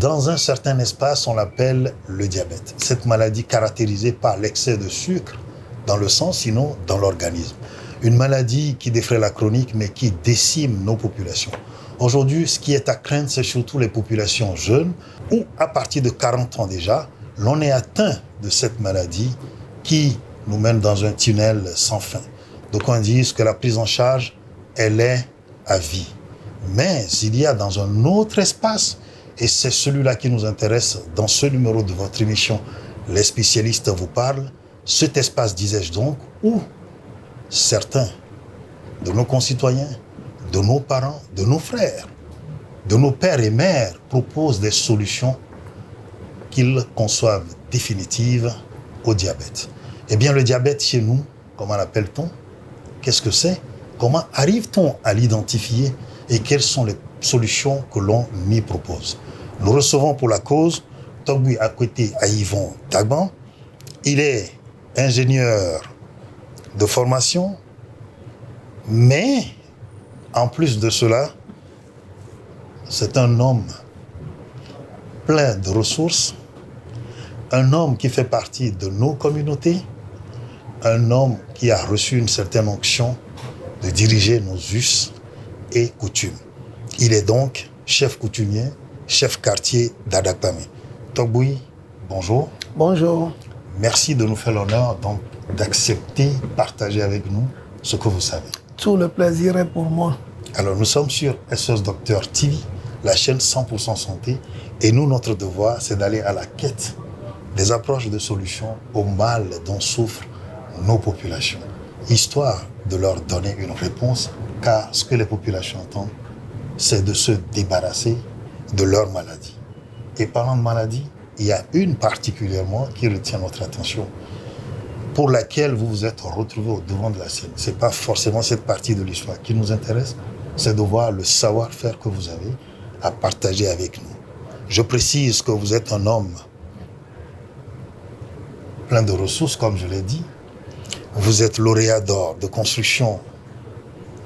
Dans un certain espace, on l'appelle le diabète. Cette maladie caractérisée par l'excès de sucre dans le sang, sinon dans l'organisme. Une maladie qui défraie la chronique, mais qui décime nos populations. Aujourd'hui, ce qui est à craindre, c'est surtout les populations jeunes, où à partir de 40 ans déjà, l'on est atteint de cette maladie qui nous mène dans un tunnel sans fin. Donc on dit que la prise en charge, elle est à vie. Mais il y a dans un autre espace, et c'est celui-là qui nous intéresse dans ce numéro de votre émission, Les spécialistes vous parlent, cet espace, disais-je donc, où certains de nos concitoyens, de nos parents, de nos frères, de nos pères et mères proposent des solutions qu'ils conçoivent définitives au diabète. Eh bien, le diabète chez nous, comment l'appelle-t-on? Qu'est-ce que c'est? Comment arrive-t-on à l'identifier et quelles sont les solutions que l'on y propose? Nous recevons pour la cause Togbui Akwete Aïvon Dagban. Il est ingénieur de formation, mais en plus de cela, c'est un homme plein de ressources, un homme qui fait partie de nos communautés, un homme qui a reçu une certaine onction de diriger nos us et coutumes. Il est donc chef coutumier, chef quartier d'Adakpamé. Togbui, bonjour. Bonjour. Merci de nous faire l'honneur donc d'accepter, partager avec nous ce que vous savez. Tout le plaisir est pour moi. Alors nous sommes sur SOS Docteur TV, la chaîne 100% santé, et nous, notre devoir, c'est d'aller à la quête des approches de solutions au mal dont souffrent nos populations, histoire de leur donner une réponse, car ce que les populations attendent, c'est de se débarrasser de leur maladie. Et parlant de maladie, il y a une particulièrement qui retient notre attention, pour laquelle vous vous êtes retrouvés au devant de la scène. Ce n'est pas forcément cette partie de l'histoire qui nous intéresse, c'est de voir le savoir-faire que vous avez à partager avec nous. Je précise que vous êtes un homme plein de ressources, comme je l'ai dit. Vous êtes lauréat d'or de construction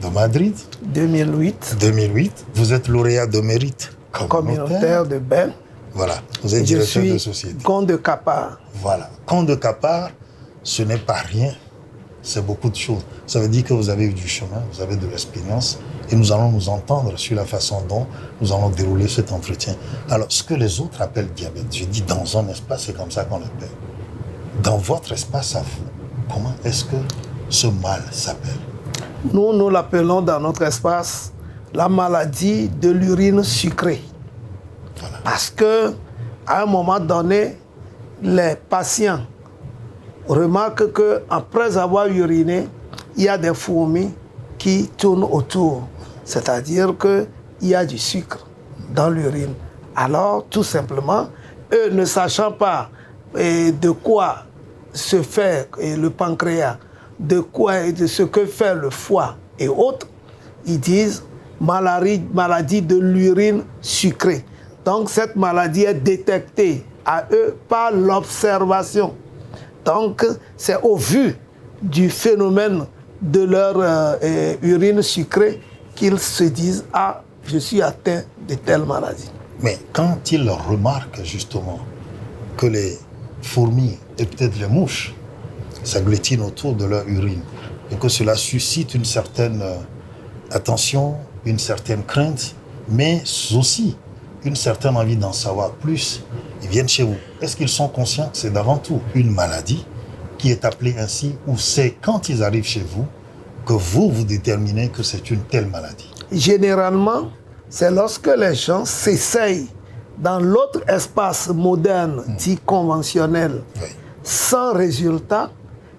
de Madrid. 2008. 2008. Vous êtes lauréat de mérite communautaire de Ben. Voilà. Vous êtes directeur de société. Je suis comte de Capar. Voilà. Comte de Capar, ce n'est pas rien. C'est beaucoup de choses. Ça veut dire que vous avez eu du chemin, vous avez de l'expérience, et nous allons nous entendre sur la façon dont nous allons dérouler cet entretien. Alors, ce que les autres appellent diabète, je dis dans un espace, c'est comme ça qu'on l'appelle. Dans votre espace à vous, comment est-ce que ce mal s'appelle? Nous l'appelons dans notre espace la maladie de l'urine sucrée. Voilà. Parce que à un moment donné, les patients remarquent qu'après avoir uriné, il y a des fourmis qui tournent autour. C'est-à-dire qu'il y a du sucre dans l'urine. Alors, tout simplement, eux ne sachant pas de quoi se fait le pancréas, de ce que fait le foie et autres, ils disent maladie de l'urine sucrée. Donc cette maladie est détectée à eux par l'observation. Donc c'est au vu du phénomène de leur urine sucrée qu'ils se disent « Ah, je suis atteint de telle maladie ». Mais quand ils remarquent justement que les fourmis et peut-être les mouches s'agglutinent autour de leur urine et que cela suscite une certaine attention, une certaine crainte, mais aussi une certaine envie d'en savoir plus, ils viennent chez vous. Est-ce qu'ils sont conscients que c'est d'avant tout une maladie qui est appelée ainsi, ou c'est quand ils arrivent chez vous que vous déterminez que c'est une telle maladie? Généralement, c'est lorsque les gens s'essayent dans l'autre espace moderne, dit conventionnel, oui, sans résultat,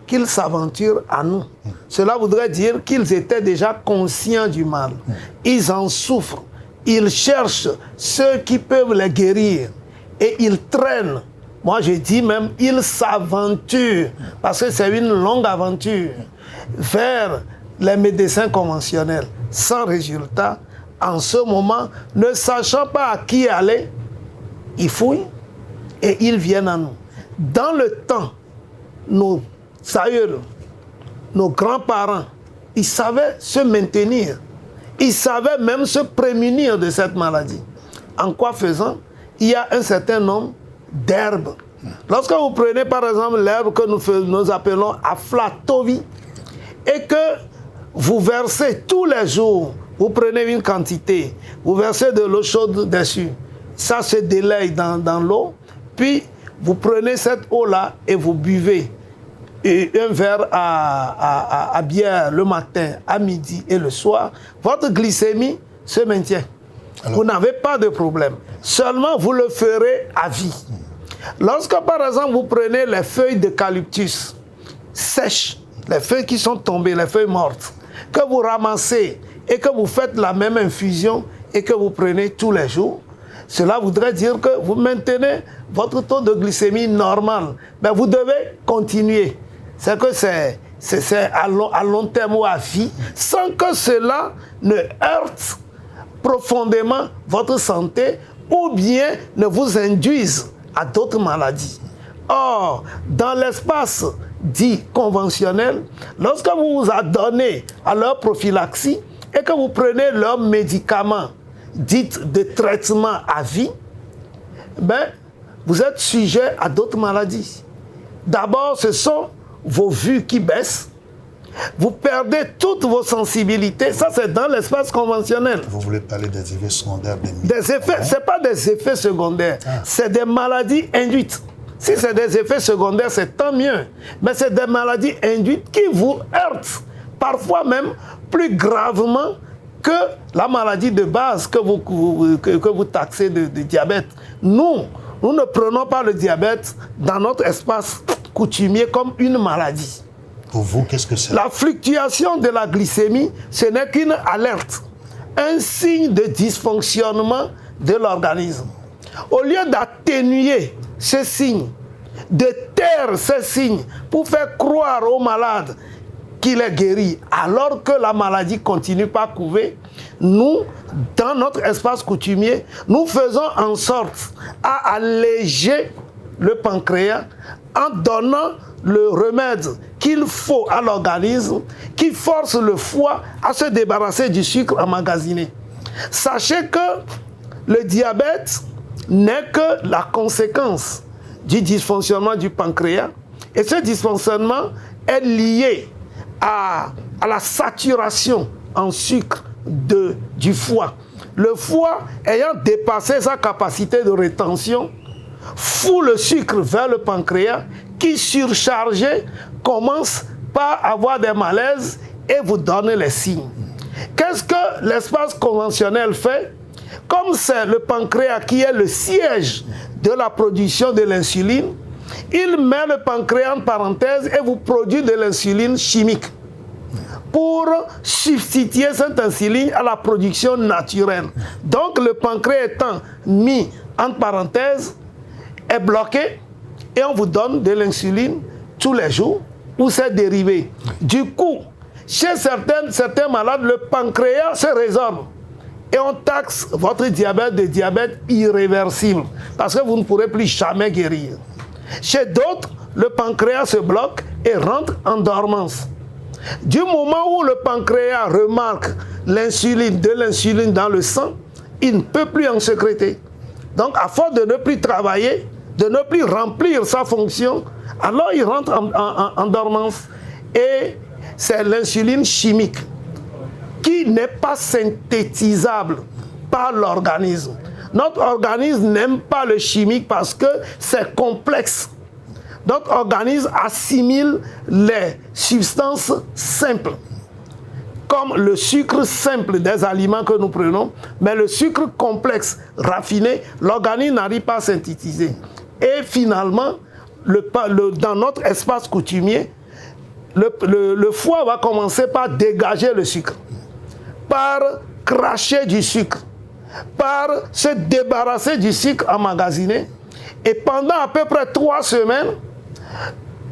qu'ils s'aventurent à nous. Cela voudrait dire qu'ils étaient déjà conscients du mal. Ils en souffrent. Ils cherchent ceux qui peuvent les guérir. Et ils traînent. Moi, je dis même, ils s'aventurent, parce que c'est une longue aventure, vers les médecins conventionnels, sans résultat. En ce moment, ne sachant pas à qui aller, ils fouillent et ils viennent à nous. Dans le temps, nos aïeux, nos grands-parents, ils savaient se maintenir. Ils savaient même se prémunir de cette maladie. En quoi faisant? il y a un certain nombre d'herbes. Lorsque vous prenez par exemple l'herbe que nous appelons aflatovi et que vous versez tous les jours, vous prenez une quantité, vous versez de l'eau chaude dessus, ça se délaye dans l'eau, puis vous prenez cette eau-là et vous buvez un verre à bière le matin, à midi et le soir, votre glycémie se maintient. Alors, vous n'avez pas de problème. Seulement, vous le ferez à vie. Lorsque, par exemple, vous prenez les feuilles d'eucalyptus sèches, les feuilles qui sont tombées, les feuilles mortes, que vous ramassez et que vous faites la même infusion et que vous prenez tous les jours, cela voudrait dire que vous maintenez votre taux de glycémie normal. Mais vous devez continuer. C'est que c'est à long terme ou à vie, sans que cela ne heurte profondément votre santé ou bien ne vous induise à d'autres maladies. Or, dans l'espace dit conventionnel, lorsque vous vous adonnez à leur prophylaxie et que vous prenez leurs médicaments dits de traitement à vie, ben, vous êtes sujet à d'autres maladies. D'abord, ce sont vos vues qui baissent. Vous perdez toutes vos sensibilités. Ça, c'est dans l'espace conventionnel. Vous voulez parler des effets secondaires des effets, ce n'est pas des effets secondaires. C'est des maladies induites. Si c'est des effets secondaires, c'est tant mieux. Mais c'est des maladies induites qui vous heurtent. Parfois même plus gravement que la maladie de base que vous taxez de diabète. Nous ne prenons pas le diabète dans notre espace coutumier comme une maladie. Pour vous, qu'est-ce que c'est? La fluctuation de la glycémie, ce n'est qu'une alerte, un signe de dysfonctionnement de l'organisme. Au lieu d'atténuer ces signes, de taire ces signes pour faire croire au malade qu'il est guéri, alors que la maladie continue par couver, nous, dans notre espace coutumier, nous faisons en sorte à alléger le pancréas en donnant le remède qu'il faut à l'organisme, qui force le foie à se débarrasser du sucre emmagasiné. Sachez que le diabète n'est que la conséquence du dysfonctionnement du pancréas, et ce dysfonctionnement est lié à la saturation en sucre du foie. Le foie, ayant dépassé sa capacité de rétention, fout le sucre vers le pancréas qui, surchargé, commence par avoir des malaises et vous donne les signes. Qu'est-ce que l'espace conventionnel fait? Comme c'est le pancréas qui est le siège de la production de l'insuline, il met le pancréas en parenthèse et vous produit de l'insuline chimique pour substituer cette insuline à la production naturelle. Donc le pancréas étant mis en parenthèse, est bloqué et on vous donne de l'insuline tous les jours ou ses dérivés. Du coup, chez certains malades, le pancréas se résorbe et on taxe votre diabète de diabète irréversible parce que vous ne pourrez plus jamais guérir. Chez d'autres, le pancréas se bloque et rentre en dormance. Du moment où le pancréas remarque de l'insuline dans le sang, il ne peut plus en sécréter. Donc, à force de ne plus travailler, de ne plus remplir sa fonction, alors il rentre en dormance. Et c'est l'insuline chimique qui n'est pas synthétisable par l'organisme. Notre organisme n'aime pas le chimique parce que c'est complexe. Notre organisme assimile les substances simples, comme le sucre simple des aliments que nous prenons, mais le sucre complexe, raffiné, l'organisme n'arrive pas à synthétiser. Et finalement, dans notre espace coutumier, le foie va commencer par dégager le sucre, par cracher du sucre, par se débarrasser du sucre emmagasiné. Et pendant à peu près 3 semaines,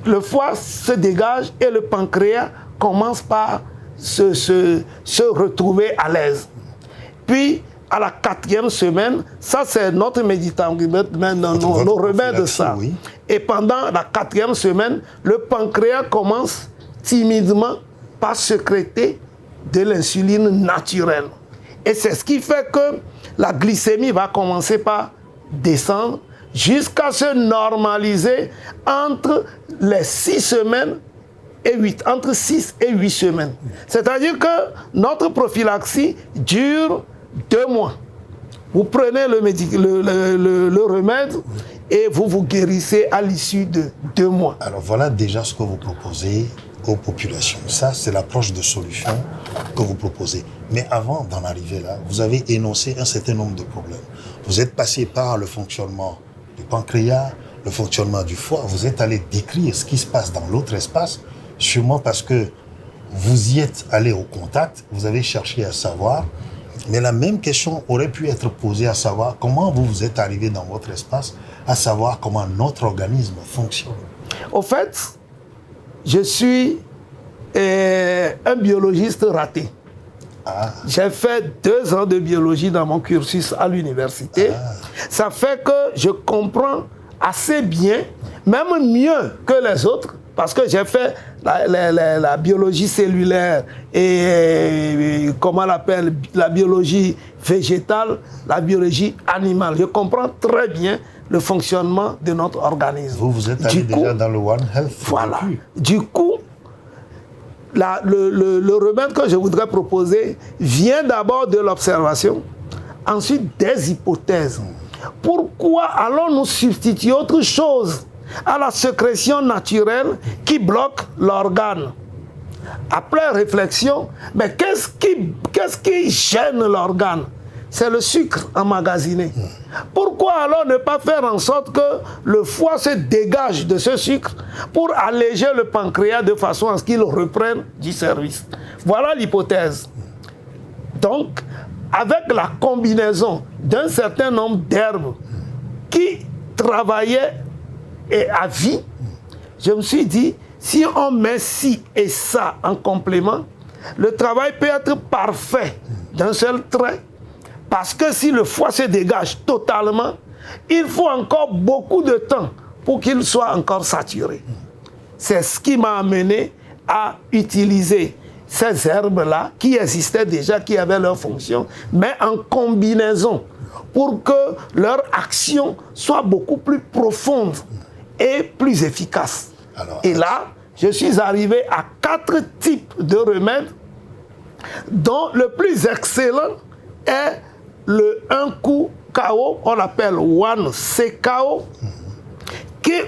le foie se dégage et le pancréas commence par se retrouver à l'aise. Puis, à la 4e semaine, ça c'est notre médicament, nos remèdes de ça. Oui. Et pendant la 4e semaine, le pancréas commence timidement par sécréter de l'insuline naturelle. Et c'est ce qui fait que la glycémie va commencer par descendre jusqu'à se normaliser entre les 6 semaines et 8, entre 6 et 8 semaines. C'est-à-dire que notre prophylaxie dure 2 mois. Vous prenez le remède et vous vous guérissez à l'issue de 2 mois. Alors voilà déjà ce que vous proposez aux populations. Ça, c'est l'approche de solution que vous proposez. Mais avant d'en arriver là, vous avez énoncé un certain nombre de problèmes. Vous êtes passé par le fonctionnement du pancréas, le fonctionnement du foie. Vous êtes allé décrire ce qui se passe dans l'autre espace, sûrement parce que vous y êtes allé au contact, vous avez cherché à savoir. Mais la même question aurait pu être posée à savoir comment vous êtes arrivé dans votre espace, à savoir comment notre organisme fonctionne. Au fait, je suis un biologiste raté. J'ai fait 2 ans de biologie dans mon cursus à l'université. Ça fait que je comprends assez bien, même mieux que les autres, parce que j'ai fait la biologie cellulaire et comment on l'appelle, la biologie végétale, la biologie animale. Je comprends très bien le fonctionnement de notre organisme. Vous êtes allé déjà dans le One Health. Voilà. Du coup, le remède que je voudrais proposer vient d'abord de l'observation, ensuite des hypothèses. Pourquoi allons-nous substituer autre chose à la sécrétion naturelle qui bloque l'organe? Après réflexion, mais qu'est-ce qui gêne l'organe? C'est le sucre emmagasiné. Pourquoi alors ne pas faire en sorte que le foie se dégage de ce sucre pour alléger le pancréas de façon à ce qu'il reprenne du service? Voilà l'hypothèse. Donc, avec la combinaison d'un certain nombre d'herbes qui travaillaient à vie, je me suis dit, si on met ci et ça en complément, le travail peut être parfait d'un seul trait. Parce que si le foie se dégage totalement, il faut encore beaucoup de temps pour qu'il soit encore saturé. C'est ce qui m'a amené à utiliser ces herbes-là qui existaient déjà, qui avaient leur fonction, mais en combinaison pour que leur action soit beaucoup plus profonde et plus efficace. Et là, je suis arrivé à 4 types de remèdes dont le plus excellent est le 1 coup KO, on l'appelle One CKO,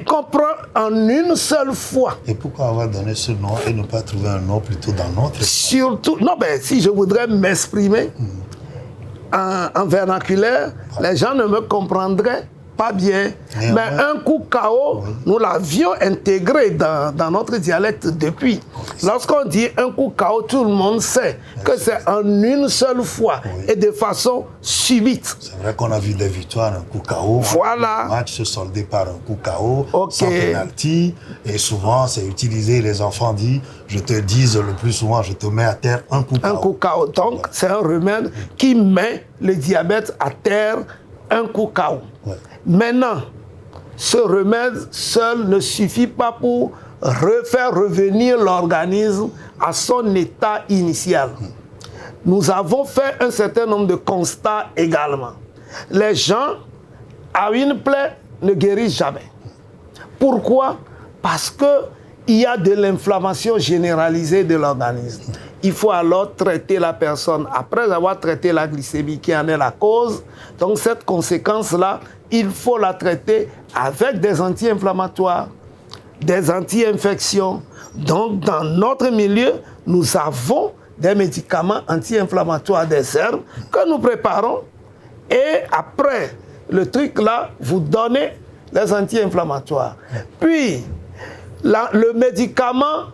qu'on prend en une seule fois. Et pourquoi avoir donné ce nom et ne pas trouver un nom plutôt dans notre... Surtout, non, ben, si je voudrais m'exprimer en vernaculaire, les gens ne me comprendraient pas bien. Mais un coup KO, nous l'avions intégré dans notre dialecte depuis. Lorsqu'on dit un coup KO, tout le monde sait que c'est en une seule fois et de façon subite. C'est vrai qu'on a vu des victoires, un coup KO. Voilà. Le match se soldait par un coup KO, sans penalty. Et souvent, c'est utilisé, les enfants disent, je te dis le plus souvent, je te mets à terre un coup KO. Un coup KO. Donc, c'est un remède qui met le diabète à terre, un coup KO. Maintenant, ce remède seul ne suffit pas pour faire revenir l'organisme à son état initial. Nous avons fait un certain nombre de constats également. Les gens à une plaie ne guérissent jamais. Pourquoi? Parce qu'il y a de l'inflammation généralisée de l'organisme. Il faut alors traiter la personne après avoir traité la glycémie qui en est la cause. Donc cette conséquence-là, il faut la traiter avec des anti-inflammatoires, des anti-infections. Donc dans notre milieu, nous avons des médicaments anti-inflammatoires, des herbes que nous préparons. Et après le truc là, vous donnez les anti-inflammatoires. Puis le médicament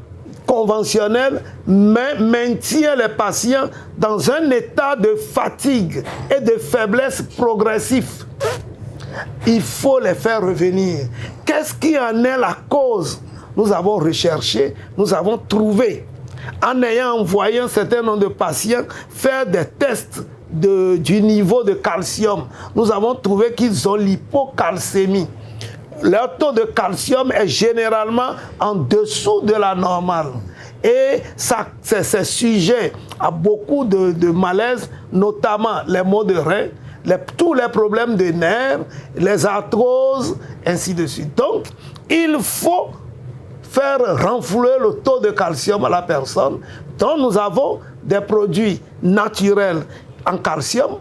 conventionnel maintient les patients dans un état de fatigue et de faiblesse progressif. Il faut les faire revenir. Qu'est-ce qui en est la cause? Nous avons recherché, nous avons trouvé, en ayant envoyé un certain nombre de patients faire des tests du niveau de calcium. Nous avons trouvé qu'ils ont l'hypocalcémie. Leur taux de calcium est généralement en dessous de la normale. Et c'est sujet à beaucoup de malaises, notamment les maux de rein, tous les problèmes de nerfs, les arthroses, ainsi de suite. Donc, il faut faire renflouer le taux de calcium à la personne. Donc, nous avons des produits naturels en calcium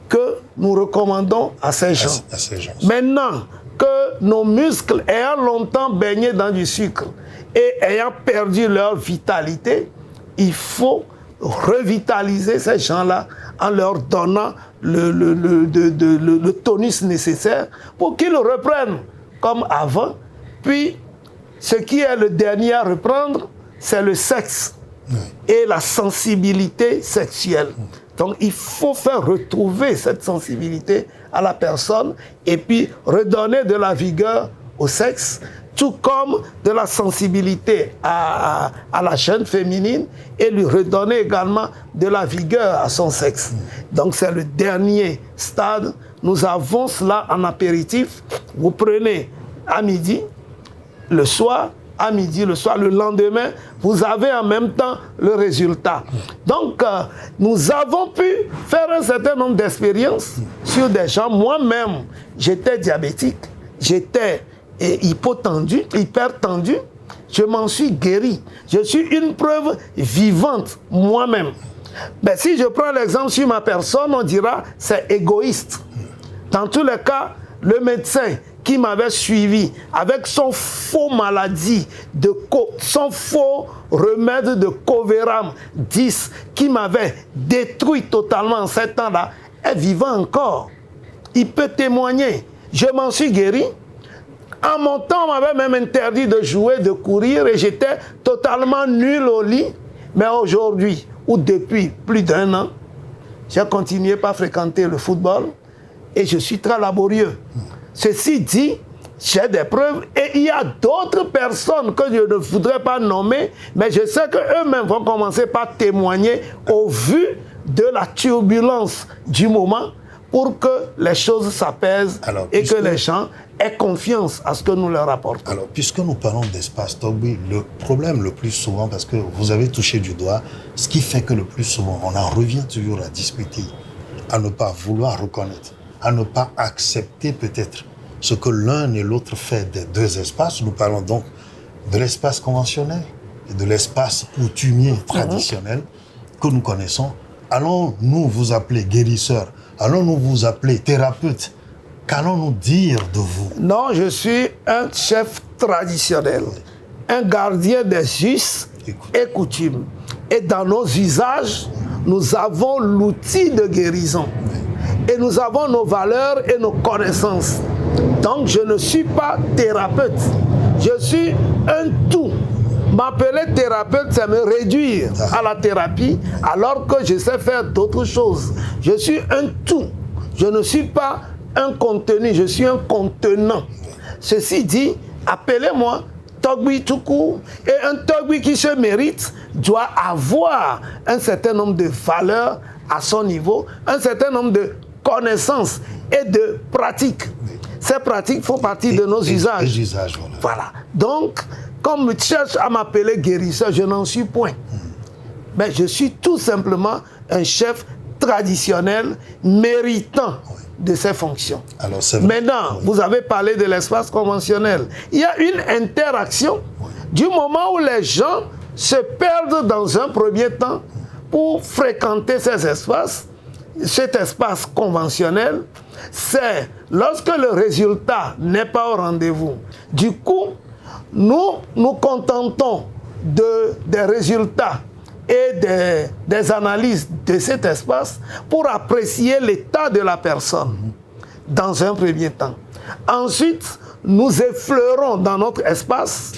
que nous recommandons à ces gens. Maintenant que nos muscles ayant longtemps baigné dans du sucre et ayant perdu leur vitalité, il faut revitaliser ces gens-là en leur donnant le tonus nécessaire pour qu'ils reprennent comme avant. Puis, ce qui est le dernier à reprendre, c'est le sexe et la sensibilité sexuelle. Donc, il faut faire retrouver cette sensibilité à la personne et puis redonner de la vigueur au sexe, tout comme de la sensibilité à la chaîne féminine et lui redonner également de la vigueur à son sexe. Donc, c'est le dernier stade. Nous avons cela en apéritif. Vous prenez à midi, le soir, à midi, le soir, le lendemain, vous avez en même temps le résultat. Donc, nous avons pu faire un certain nombre d'expériences sur des gens. Moi-même, j'étais diabétique, j'étais hypertendu, je m'en suis guéri. Je suis une preuve vivante moi-même. Mais si je prends l'exemple sur ma personne, on dira c'est égoïste. Dans tous les cas, le médecin qui m'avait suivi avec son faux maladie, son faux remède de Coveram 10 qui m'avait détruit totalement en 7 ans-là, est vivant encore. Il peut témoigner. Je m'en suis guéri. En mon temps, on m'avait même interdit de jouer, de courir et j'étais totalement nul au lit. Mais aujourd'hui, ou depuis plus d'1 an, j'ai continué par fréquenter le football et je suis très laborieux. Ceci dit, j'ai des preuves et il y a d'autres personnes que je ne voudrais pas nommer, mais je sais qu'eux-mêmes vont commencer par témoigner au vu de la turbulence du moment pour que les choses s'apaisent et que les gens aient confiance à ce que nous leur apportons. Alors, puisque nous parlons d'espace, Togbi, le problème le plus souvent, parce que vous avez touché du doigt, ce qui fait que le plus souvent, on en revient toujours à discuter, à ne pas vouloir reconnaître, à ne pas accepter peut-être ce que l'un et l'autre fait des deux espaces. Nous parlons donc de l'espace conventionnel et de l'espace coutumier traditionnel que nous connaissons. Allons-nous vous appeler guérisseur? Allons-nous vous appeler thérapeute? Qu'allons-nous dire de vous? Non, je suis un chef traditionnel, un gardien des us et coutumes. Et dans nos usages, nous avons l'outil de guérison. Et nous avons nos valeurs et nos connaissances. Donc, je ne suis pas thérapeute. Je suis un tout. M'appeler thérapeute, c'est me réduire à la thérapie, alors que je sais faire d'autres choses. Je suis un tout. Je ne suis pas un contenu, je suis un contenant. Ceci dit, appelez-moi Togbi tout court. Et un Togbi qui se mérite doit avoir un certain nombre de valeurs à son niveau, un certain nombre de connaissances et de pratiques. Ces pratiques font partie de nos usages. Voilà. Donc, comme me cherche à m'appeler guérisseur, je n'en suis point. Mais je suis tout simplement un chef traditionnel méritant de ses fonctions. Alors, c'est vrai. Maintenant, vous avez parlé de l'espace conventionnel. Il y a une interaction du moment où les gens se perdent dans un premier temps pour fréquenter ces espaces. Cet espace conventionnel, c'est lorsque le résultat n'est pas au rendez-vous. Du coup, nous nous contentons des résultats et des analyses de cet espace pour apprécier l'état de la personne dans un premier temps. Ensuite, nous effleurons dans notre espace,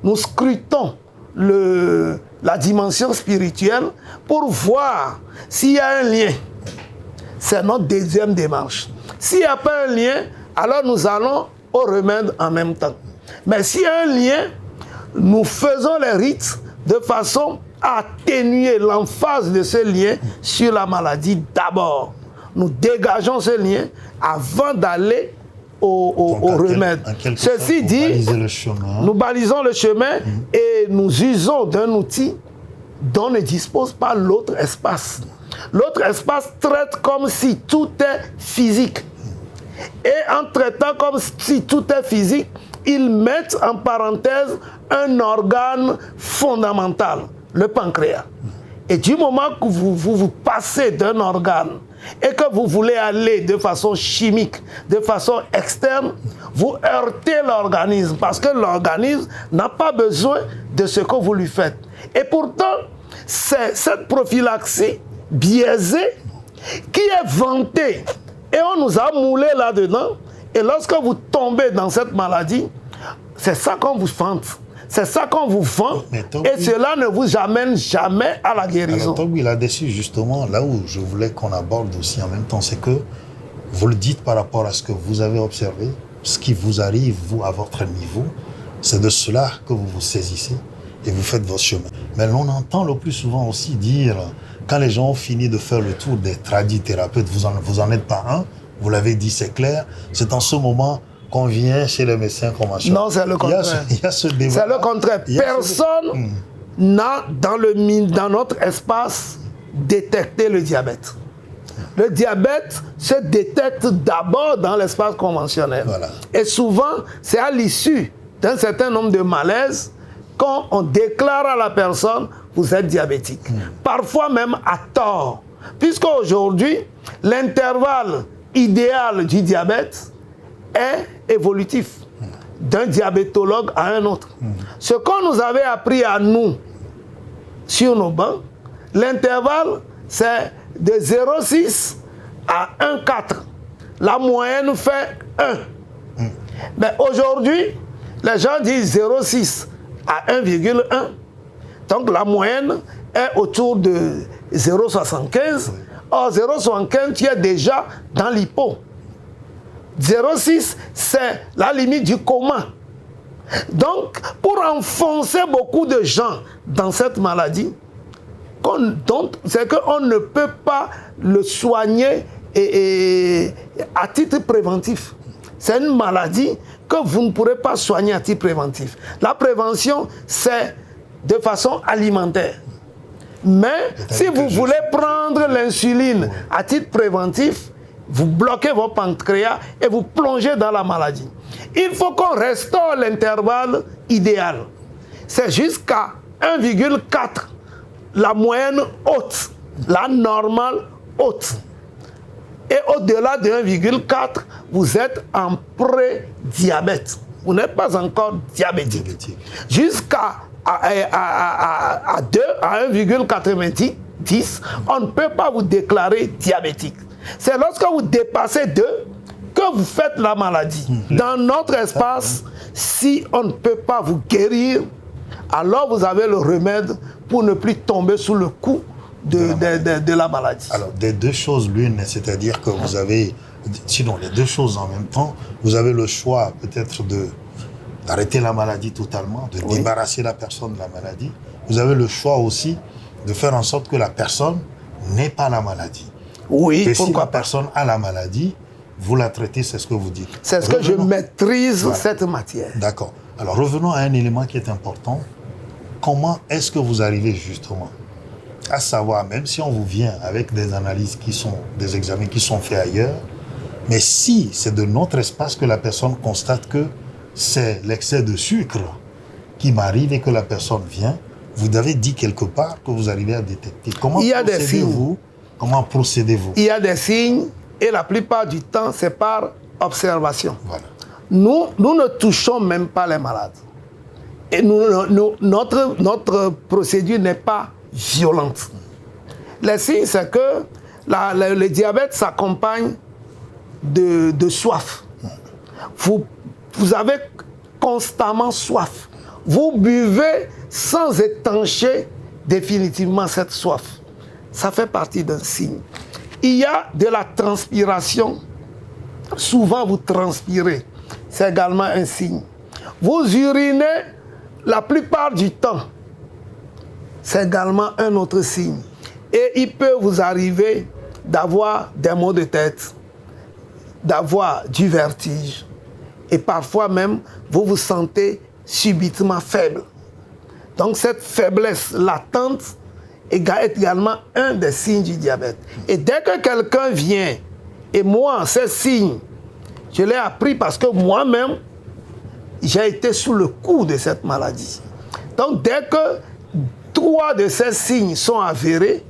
nous scrutons la dimension spirituelle pour voir s'il y a un lien. C'est notre deuxième démarche. S'il n'y a pas un lien, alors nous allons au remède en même temps. Mais s'il y a un lien, nous faisons les rites de façon à atténuer l'emphase de ce lien sur la maladie d'abord. Nous dégageons ce lien avant d'aller au remède. Ceci dit, nous balisons le chemin et nous usons d'un outil dont ne dispose pas l'autre espace. L'autre espace traite comme si tout est physique. Et en traitant comme si tout est physique, ils mettent en parenthèse un organe fondamental, le pancréas. Et du moment que vous passez d'un organe et que vous voulez aller de façon chimique, de façon externe, vous heurtez l'organisme parce que l'organisme n'a pas besoin de ce que vous lui faites. Et pourtant, c'est cette prophylaxie biaisée qui est vantée. Et on nous a moulé là-dedans. Et lorsque vous tombez dans cette maladie, c'est ça qu'on vous vante. C'est ça qu'on vous vend. Et cela ne vous amène jamais à la guérison. Alors, Togbi, là-dessus, justement, là où je voulais qu'on aborde aussi en même temps, c'est que vous le dites par rapport à ce que vous avez observé, ce qui vous arrive, vous, à votre niveau, c'est de cela que vous vous saisissez et vous faites votre chemin. Mais l'on entend le plus souvent aussi dire, quand les gens ont fini de faire le tour des tradithérapeutes, vous en êtes pas un, vous l'avez dit, c'est clair, c'est en ce moment qu'on vient chez les médecins conventionnels. Non, c'est le contraire. Il y a ce débat. C'est le contraire. Personne n'a dans notre espace détecté le diabète. Le diabète se détecte d'abord dans l'espace conventionnel. Voilà. Et souvent, c'est à l'issue d'un certain nombre de malaises qu'on déclare à la personne, vous êtes diabétique. Parfois même à tort. Puisqu'aujourd'hui, l'intervalle idéal du diabète est évolutif, d'un diabétologue à un autre. Ce qu'on nous avait appris à nous, sur nos bancs, l'intervalle, c'est de 0,6 à 1,4. La moyenne fait 1. Mais aujourd'hui, les gens disent 0,6 à 1,1. Donc la moyenne est autour de 0,75. Or, 0,75, tu es déjà dans l'hypo. 0,6, c'est la limite du coma. Donc, pour enfoncer beaucoup de gens dans cette maladie, c'est qu'on ne peut pas le soigner à titre préventif. C'est une maladie que vous ne pourrez pas soigner à titre préventif. La prévention, c'est de façon alimentaire. Mais si vous voulez prendre l'insuline à titre préventif, vous bloquez votre pancréas et vous plongez dans la maladie. Il faut qu'on restaure l'intervalle idéal. C'est jusqu'à 1,4, la moyenne haute, la normale haute. Et au-delà de 1,4, vous êtes en pré-diabète. Vous n'êtes pas encore diabétique. Jusqu'à 2, à 1,90, on ne peut pas vous déclarer diabétique. C'est lorsque vous dépassez 2 que vous faites la maladie. Dans notre espace, si on ne peut pas vous guérir, alors vous avez le remède pour ne plus tomber sous le coup de la maladie. Alors, des deux choses l'une, c'est-à-dire que vous avez, sinon les deux choses en même temps, vous avez le choix peut-être d'arrêter la maladie totalement, de débarrasser la personne de la maladie. Vous avez le choix aussi de faire en sorte que la personne n'ait pas la maladie. Oui, et si la personne a la maladie, vous la traitez, c'est ce que vous dites. C'est ce que je maîtrise, cette matière. D'accord. Alors revenons à un élément qui est important. Comment est-ce que vous arrivez justement à savoir, même si on vous vient avec des analyses qui sont, des examens qui sont faits ailleurs, mais si c'est de notre espace que la personne constate que c'est l'excès de sucre qui m'arrive et que la personne vient, vous avez dit quelque part que vous arrivez à détecter. Comment procédez-vous? Comment procédez-vous? Il y a des signes et la plupart du temps, c'est par observation. Voilà. Nous ne touchons même pas les malades. Et notre procédure n'est pas violente. Les signes, c'est que le diabète s'accompagne de soif. Vous avez constamment soif. Vous buvez sans étancher définitivement cette soif. Ça fait partie d'un signe. Il y a de la transpiration. Souvent, vous transpirez. C'est également un signe. Vous urinez la plupart du temps. C'est également un autre signe. Et il peut vous arriver d'avoir des maux de tête, d'avoir du vertige. Et parfois même, vous vous sentez subitement faible. Donc cette faiblesse latente est également un des signes du diabète. Et dès que quelqu'un vient, et moi, ces signes, je l'ai appris parce que moi-même, j'ai été sous le coup de cette maladie. Donc, dès que 3 de ces signes sont avérés,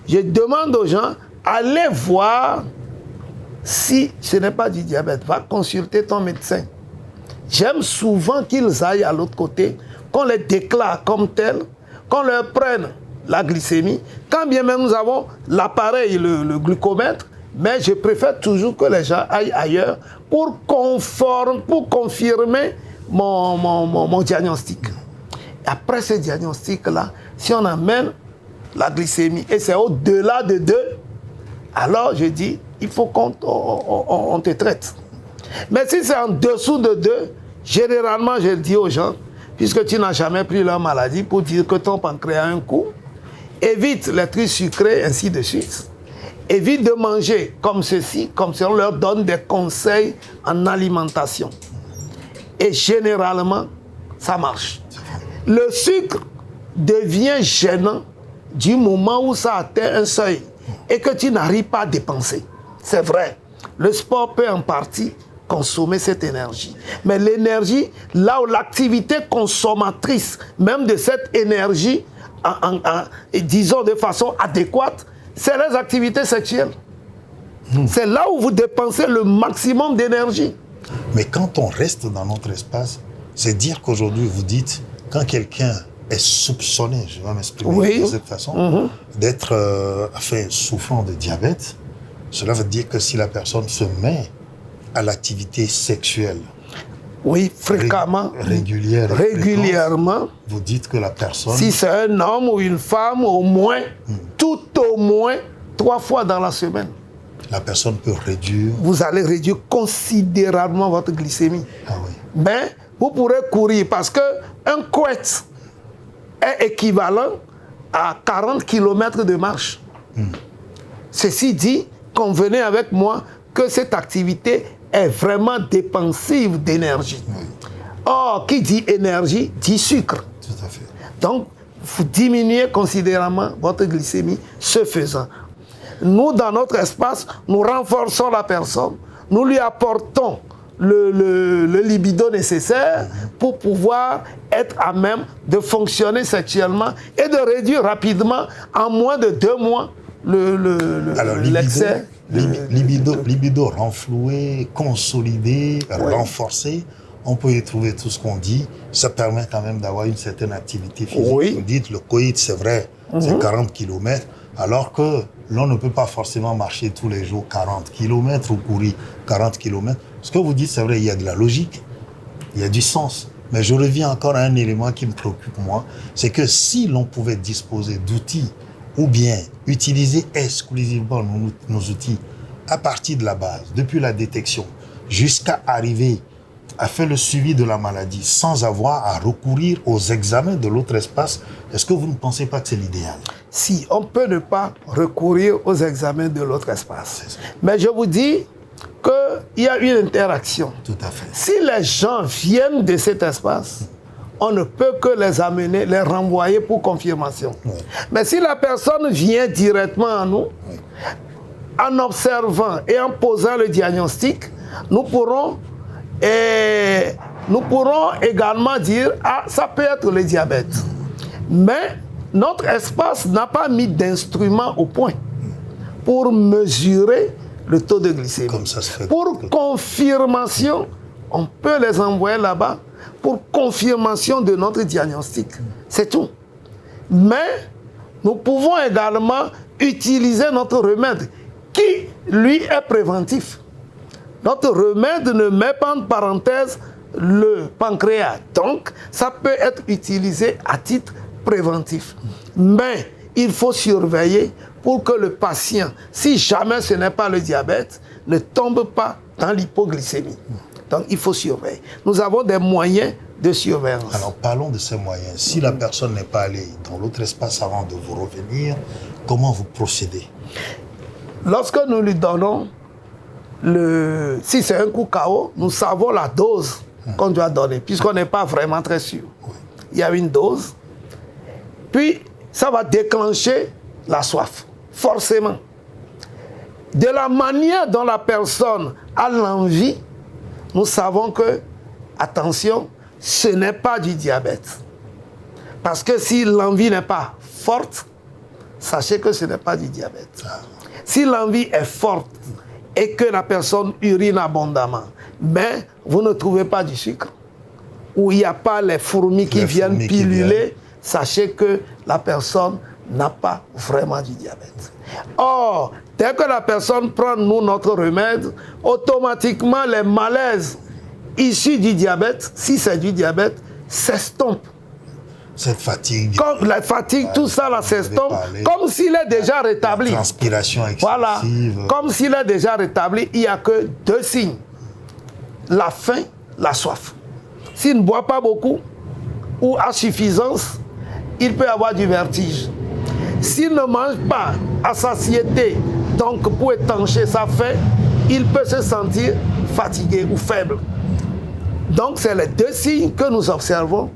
je demande aux gens, allez voir si ce n'est pas du diabète. Va consulter ton médecin. J'aime souvent qu'ils aillent à l'autre côté, qu'on les déclare comme tels, qu'on leur prenne la glycémie. Quand bien même nous avons l'appareil, le glucomètre, mais je préfère toujours que les gens aillent ailleurs pour confirmer mon diagnostic. Après ce diagnostic-là, si on amène la glycémie et c'est au-delà de 2, alors je dis, il faut qu'on te traite. Mais si c'est en dessous de 2, généralement, je le dis aux gens, puisque tu n'as jamais pris leur maladie, pour dire que ton pancréas a un coup, évite les trucs sucrés, ainsi de suite. Évite de manger comme ceci, comme si on leur donne des conseils en alimentation. Et généralement, ça marche. Le sucre devient gênant du moment où ça atteint un seuil et que tu n'arrives pas à dépenser. C'est vrai. Le sport peut en partie consommer cette énergie. Mais l'énergie, là où l'activité consommatrice, même de cette énergie, disons de façon adéquate, c'est les activités sexuelles. C'est là où vous dépensez le maximum d'énergie. Mais quand on reste dans notre espace, c'est dire qu'aujourd'hui, vous dites, quand quelqu'un est soupçonné, je vais m'exprimer de cette façon, d'être souffrant de diabète, cela veut dire que si la personne se met à l'activité sexuelle, fréquemment, régulièrement, vous dites que la personne... Si c'est un homme ou une femme, au moins, tout au moins 3 fois dans la semaine. La personne peut réduire... Vous allez réduire considérablement votre glycémie. Ah oui. Mais vous pourrez courir parce qu'un couette est équivalent à 40 km de marche. Ceci dit, convenez avec moi que cette activité est vraiment dépensive d'énergie. Or, qui dit énergie, dit sucre. Tout à fait. Donc, vous diminuez considérablement votre glycémie, ce faisant. Nous, dans notre espace, nous renforçons la personne, nous lui apportons le libido nécessaire pour pouvoir être à même de fonctionner sexuellement et de réduire rapidement, en moins de 2 mois, l'excès. Libido renfloué, consolidé, renforcé. On peut y trouver tout ce qu'on dit. Ça permet quand même d'avoir une certaine activité physique. Vous dites, le coït, c'est vrai, c'est 40 km, alors que l'on ne peut pas forcément marcher tous les jours 40 km ou courir 40 km. Ce que vous dites, c'est vrai, il y a de la logique, il y a du sens. Mais je reviens encore à un élément qui me préoccupe, moi, c'est que si l'on pouvait disposer d'outils ou bien utiliser exclusivement nos outils à partir de la base, depuis la détection, jusqu'à arriver à faire le suivi de la maladie sans avoir à recourir aux examens de l'autre espace, est-ce que vous ne pensez pas que c'est l'idéal? Si, on peut ne pas recourir aux examens de l'autre espace. Mais je vous dis qu'il y a une interaction. Tout à fait. Si les gens viennent de cet espace, on ne peut que les amener, les renvoyer pour confirmation. Mais si la personne vient directement à nous, en observant et en posant le diagnostic, nous pourrons également dire « Ah, ça peut être le diabète ». Mais notre espace n'a pas mis d'instruments au point pour mesurer le taux de glycémie. Comme ça se fait. Pour confirmation, on peut les envoyer là-bas pour confirmation de notre diagnostic. C'est tout. Mais nous pouvons également utiliser notre remède qui, lui, est préventif. Notre remède ne met pas en parenthèse le pancréas. Donc, ça peut être utilisé à titre préventif. Mais il faut surveiller pour que le patient, si jamais ce n'est pas le diabète, ne tombe pas dans l'hypoglycémie. Donc, il faut surveiller. Nous avons des moyens de surveillance. Alors, parlons de ces moyens. Si la personne n'est pas allée dans l'autre espace avant de vous revenir, comment vous procédez? Lorsque nous lui donnons si c'est un coup KO, nous savons la dose qu'on doit donner, puisqu'on n'est pas vraiment très sûr. Il y a une dose. Puis, ça va déclencher la soif, forcément. De la manière dont la personne a l'envie, nous savons que, attention, ce n'est pas du diabète. Parce que si l'envie n'est pas forte, sachez que ce n'est pas du diabète. Si l'envie est forte et que la personne urine abondamment, mais vous ne trouvez pas du sucre, où il n'y a pas les fourmis qui viennent piluler, sachez que la personne n'a pas vraiment du diabète. Or, dès que la personne prend, nous, notre remède, automatiquement, les malaises issus du diabète, si c'est du diabète, s'estompent. Cette fatigue. Comme la fatigue, tout ça, là, s'estompe, comme s'il est déjà rétabli. La transpiration excessive. Voilà, comme s'il est déjà rétabli, il n'y a que 2 signes. La faim, la soif. S'il ne boit pas beaucoup ou à suffisance, il peut avoir du vertige. S'il ne mange pas à satiété, donc pour étancher sa faim, il peut se sentir fatigué ou faible. Donc c'est les 2 signes que nous observons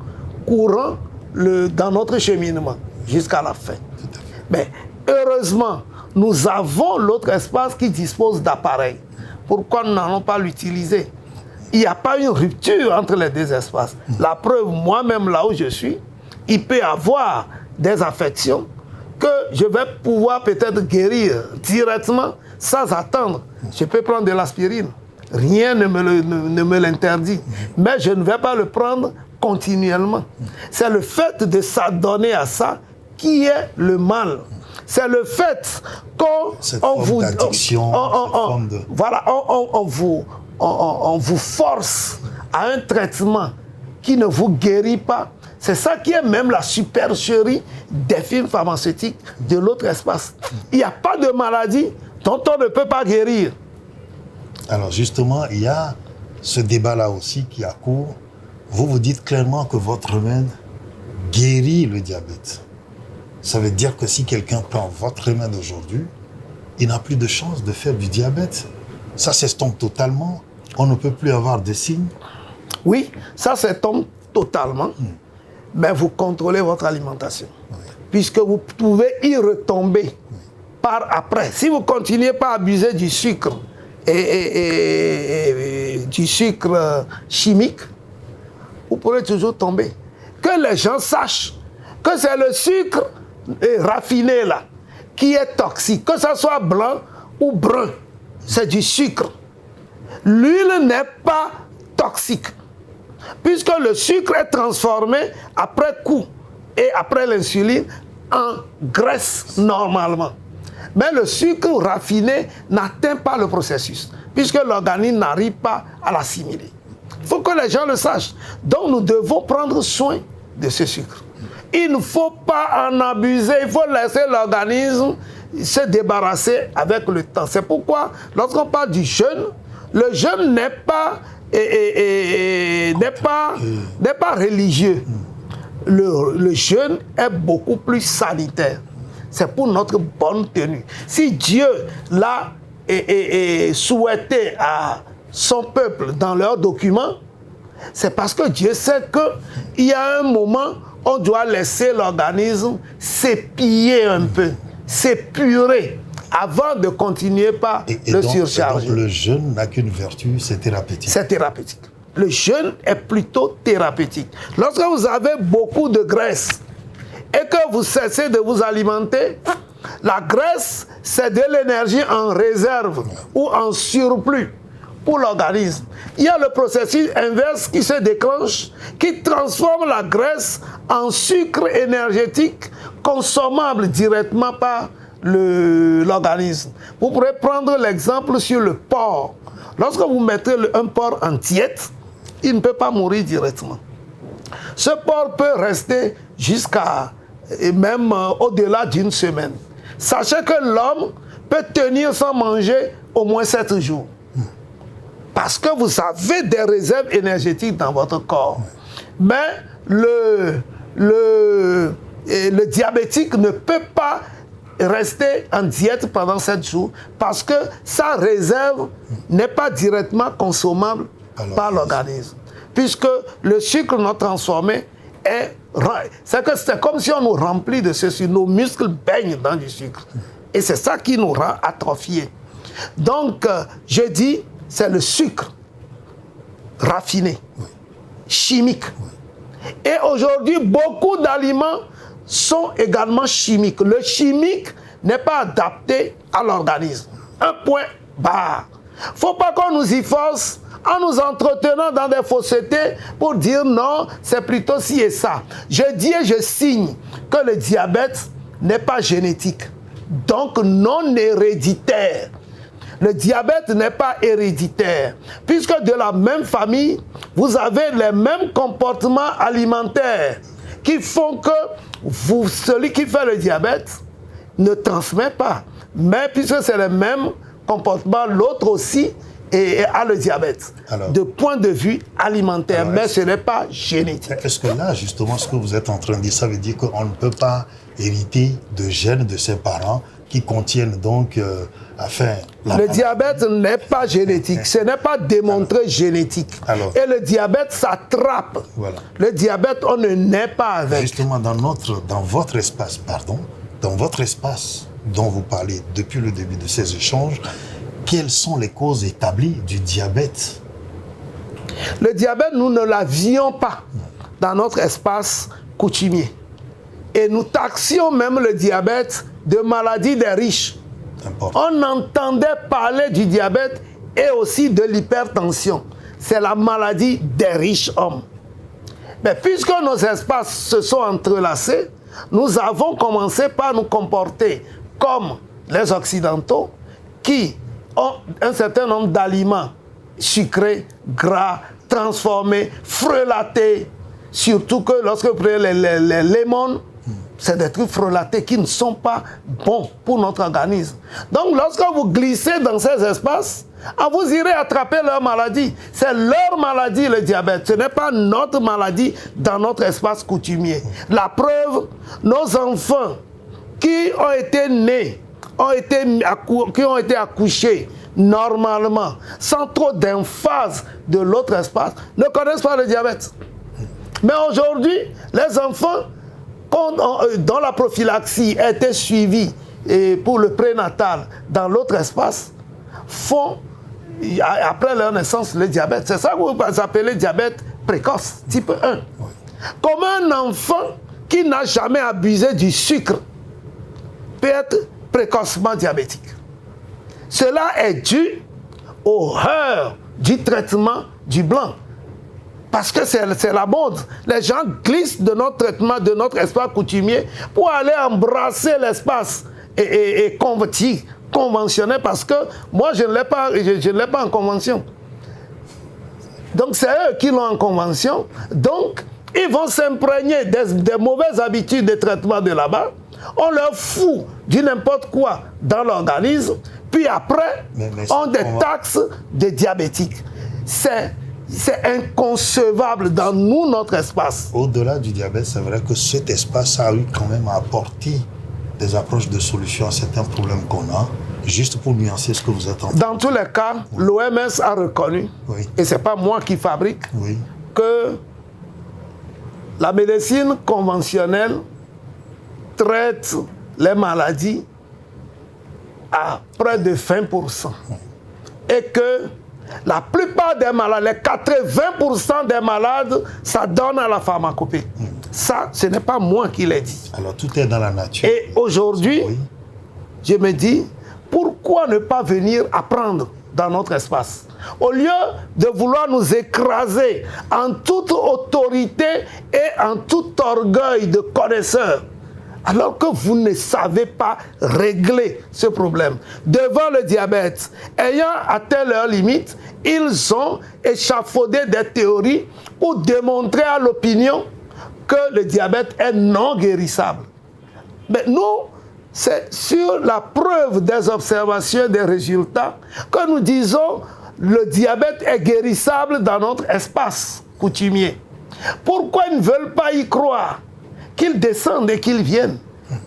courant dans notre cheminement jusqu'à la fin. Mais heureusement, nous avons l'autre espace qui dispose d'appareils. Pourquoi nous n'allons pas l'utiliser? Il n'y a pas une rupture entre les 2 espaces. La preuve, moi-même là où je suis, il peut y avoir des affections que je vais pouvoir peut-être guérir directement sans attendre. Je peux prendre de l'aspirine. Rien ne me l'interdit. Mais je ne vais pas le prendre continuellement. C'est le fait de s'adonner à ça qui est le mal. C'est le fait qu'on vous... Voilà, on vous force à un traitement qui ne vous guérit pas. C'est ça qui est même la supercherie des films pharmaceutiques de l'autre espace. Il n'y a pas de maladie dont on ne peut pas guérir. Alors justement, il y a ce débat-là aussi qui accourt. Vous dites clairement que votre remède guérit le diabète. Ça veut dire que si quelqu'un prend votre remède aujourd'hui, il n'a plus de chance de faire du diabète. Ça s'estompe totalement. On ne peut plus avoir de signes. Oui, ça s'estompe totalement. Mais vous contrôlez votre alimentation. Oui. Puisque vous pouvez y retomber par après. Si vous continuez pas à abuser du sucre et du sucre chimique, vous pourrez toujours tomber. Que les gens sachent que c'est le sucre raffiné là qui est toxique. Que ça soit blanc ou brun, c'est du sucre. L'huile n'est pas toxique. Puisque le sucre est transformé après coup et après l'insuline en graisse normalement. Mais le sucre raffiné n'atteint pas le processus, puisque l'organisme n'arrive pas à l'assimiler. Il faut que les gens le sachent. Donc nous devons prendre soin de ce sucre. Il ne faut pas en abuser, il faut laisser l'organisme se débarrasser avec le temps. C'est pourquoi, lorsqu'on parle du jeûne, le jeûne n'est pas religieux. Le jeûne est beaucoup plus sanitaire. C'est pour notre bonne tenue. Si Dieu l'a souhaité à son peuple dans leurs documents, c'est parce que Dieu sait qu'il y a un moment où on doit laisser l'organisme s'épier un peu, s'épurer, avant de continuer par le surcharger. Donc le jeûne n'a qu'une vertu, c'est thérapeutique. C'est thérapeutique. Le jeûne est plutôt thérapeutique. Lorsque vous avez beaucoup de graisse et que vous cessez de vous alimenter, la graisse, c'est de l'énergie en réserve ou en surplus pour l'organisme. Il y a le processus inverse qui se déclenche, qui transforme la graisse en sucre énergétique consommable directement par l'organisme. Vous pourrez prendre l'exemple sur le porc. Lorsque vous mettez un porc en diète, il ne peut pas mourir directement. Ce porc peut rester jusqu'à, et même au-delà d'une semaine. Sachez que l'homme peut tenir sans manger au moins 7 jours. Parce que vous avez des réserves énergétiques dans votre corps. Mais le diabétique ne peut pas rester en diète pendant 7 jours parce que sa réserve n'est pas directement consommable par l'organisme. Puisque le sucre non transformé est c'est que c'est comme si on nous remplit de ceci, nos muscles baignent dans du sucre. Et c'est ça qui nous rend atrophiés. Donc, je dis, c'est le sucre raffiné, chimique. Et aujourd'hui, beaucoup d'aliments sont également chimiques. Le chimique n'est pas adapté à l'organisme. Un point barre. Il ne faut pas qu'on nous y force en nous entretenant dans des faussetés pour dire non, c'est plutôt ci et ça. Je dis et je signe que le diabète n'est pas génétique, donc non héréditaire. Le diabète n'est pas héréditaire, puisque de la même famille, vous avez les mêmes comportements alimentaires qui font que celui qui fait le diabète ne transmet pas. Mais puisque c'est le même comportement, l'autre aussi a le diabète. Alors, de point de vue alimentaire, alors, mais ce n'est pas génétique. Est-ce que là, justement, ce que vous êtes en train de dire, ça veut dire qu'on ne peut pas hériter de gènes de ses parents qui contiennent donc... le diabète n'est pas génétique, ce n'est pas démontré génétique. Alors, et le diabète s'attrape. Voilà. Le diabète, on ne naît pas avec. Justement, dans votre espace, dans votre espace dont vous parlez depuis le début de ces échanges, quelles sont les causes établies du diabète? Le diabète, nous ne l'avions pas dans notre espace coutumier. Et nous taxions même le diabète de maladie des riches. On entendait parler du diabète et aussi de l'hypertension. C'est la maladie des riches hommes. Mais puisque nos espaces se sont entrelacés, nous avons commencé par nous comporter comme les Occidentaux qui ont un certain nombre d'aliments sucrés, gras, transformés, frelatés. Surtout que lorsque vous prenez les lemons, c'est des trucs frelatés qui ne sont pas bons pour notre organisme. Donc, lorsque vous glissez dans ces espaces, vous irez attraper leur maladie. C'est leur maladie, le diabète. Ce n'est pas notre maladie dans notre espace coutumier. La preuve, nos enfants qui ont été nés, qui ont été accouchés normalement, sans trop d'emphase de l'autre espace, ne connaissent pas le diabète. Mais aujourd'hui, les enfants dont la prophylaxie a été suivie pour le prénatal dans l'autre espace, font, après leur naissance, le diabète. C'est ça que vous appelez diabète précoce, type 1. Oui. Comment un enfant qui n'a jamais abusé du sucre peut être précocement diabétique? Cela est dû aux heures du traitement du blanc. Parce que c'est la mode. Les gens glissent de notre traitement, de notre espace coutumier pour aller embrasser l'espace et conventionnel, parce que moi, je ne l'ai pas en convention. Donc, c'est eux qui l'ont en convention. Donc, ils vont s'imprégner des mauvaises habitudes de traitement de là-bas. On leur fout du n'importe quoi dans l'organisme. Puis après, on des taxes de diabétiques. C'est inconcevable dans notre espace. Au-delà du diabète, c'est vrai que cet espace a eu quand même à apporter des approches de solutions à certains problèmes qu'on a, juste pour nuancer ce que vous êtes en train. Dans tous les cas, l'OMS a reconnu, et ce n'est pas moi qui fabrique, que la médecine conventionnelle traite les maladies à près de 20%. Et que la plupart des malades, les 80% des malades, ça donne à la pharmacopée. Ça, ce n'est pas moi qui l'ai dit. Alors, tout est dans la nature. Et aujourd'hui, je me dis, pourquoi ne pas venir apprendre dans notre espace? Au lieu de vouloir nous écraser en toute autorité et en tout orgueil de connaisseurs, alors que vous ne savez pas régler ce problème. Devant le diabète, ayant atteint leurs limites, ils ont échafaudé des théories pour démontrer à l'opinion que le diabète est non guérissable. Mais nous, c'est sur la preuve des observations, des résultats, que nous disons le diabète est guérissable dans notre espace coutumier. Pourquoi ils ne veulent pas y croire? Qu'ils descendent et qu'ils viennent.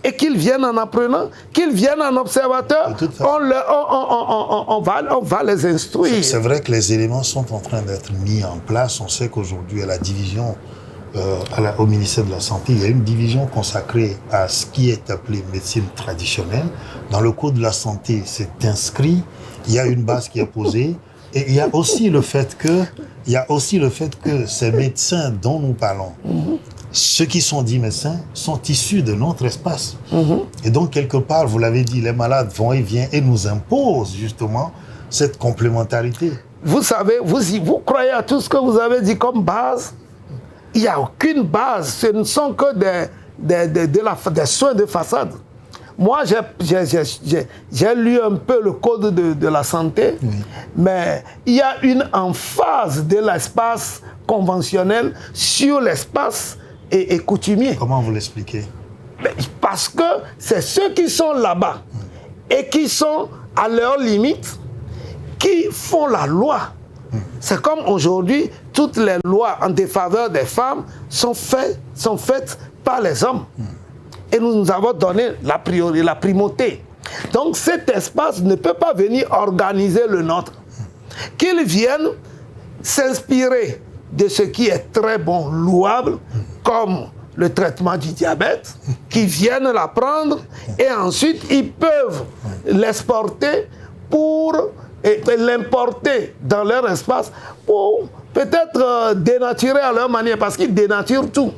Et qu'ils viennent en apprenant, qu'ils viennent en observateur, on va les instruire. C'est vrai que les éléments sont en train d'être mis en place. On sait qu'aujourd'hui, il y a la division au ministère de la Santé, il y a une division consacrée à ce qui est appelé médecine traditionnelle. Dans le code de la santé, c'est inscrit, il y a une base qui est posée, et il y a aussi le fait que ces médecins dont nous parlons, ceux qui sont dits médecins sont issus de notre espace. Et donc, quelque part, vous l'avez dit, les malades vont et viennent et nous imposent justement cette complémentarité. Vous savez, vous croyez à tout ce que vous avez dit comme base. Il n'y a aucune base. Ce ne sont que des soins de façade. Moi, j'ai lu un peu le code de la santé, mais il y a une emphase de l'espace conventionnel sur l'espace et coutumier. Comment vous l'expliquez? Parce que c'est ceux qui sont là-bas et qui sont à leurs limites qui font la loi. C'est comme aujourd'hui, toutes les lois en défaveur des femmes sont faites par les hommes. Et nous avons donné la priorité, la primauté. Donc cet espace ne peut pas venir organiser le nôtre. Qu'ils viennent s'inspirer de ce qui est très bon, louable, comme le traitement du diabète, qu'ils viennent l'apprendre et ensuite ils peuvent l'exporter et l'importer dans leur espace pour peut-être dénaturer à leur manière, parce qu'ils dénaturent tout.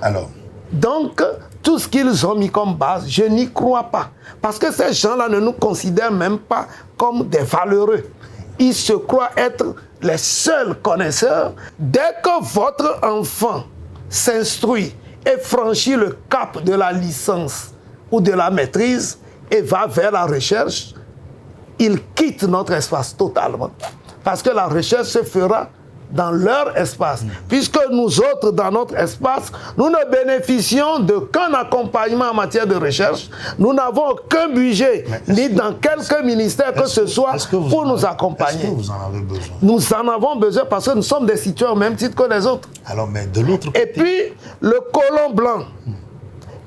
Alors. Donc, tout ce qu'ils ont mis comme base, je n'y crois pas. Parce que ces gens-là ne nous considèrent même pas comme des valeureux. Ils se croient être les seuls connaisseurs. Dès que votre enfant s'instruit et franchit le cap de la licence ou de la maîtrise et va vers la recherche, il quitte notre espace totalement. Parce que la recherche se fera dans leur espace. Puisque nous autres, dans notre espace, nous ne bénéficions d'aucun accompagnement en matière de recherche. Nous n'avons aucun budget, ni dans quelque ministère que ce soit, pour nous accompagner. Est-ce que vous en avez besoin? Nous en avons besoin parce que nous sommes des citoyens au même titre que les autres. Alors, mais de l'autre côté... Et puis, le colon blanc,